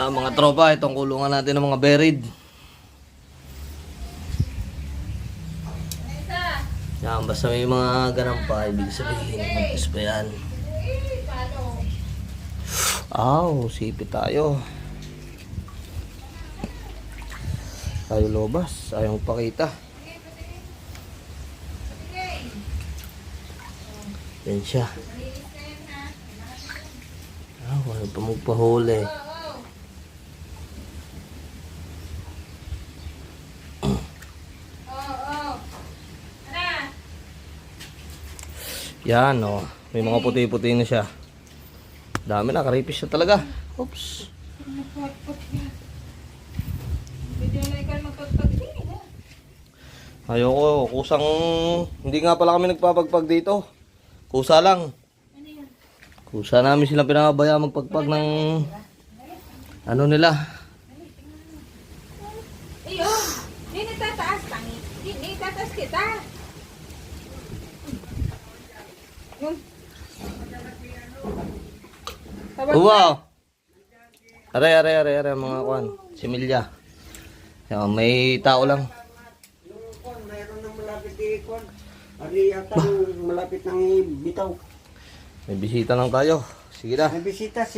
Mga tropa, itong kulungan natin ng mga buried. Yan, basta may mga ganun pa, ibig sabihin, magpis pa yan. Sipit tayo. Tayo lobas, ayaw pakita. Yan siya. Wala pa magpahuli. Yan o, may mga puti-puti na siya. Dami na, karipis siya talaga. Oops. Ayoko, kusang, hindi nga pala kami nagpapagpag dito. Kusa lang. Kusa namin silang pinakabaya magpagpag ng ano nila. Ayun, hindi natataas tangi. Hindi tataas kita. Wow! Are mga kwan. Similya. Yan, may tao lang. Mayroon ng malapit ikon. Ari ata malapit ng bitaw. May bisita lang tayo. Sige na. May bisita si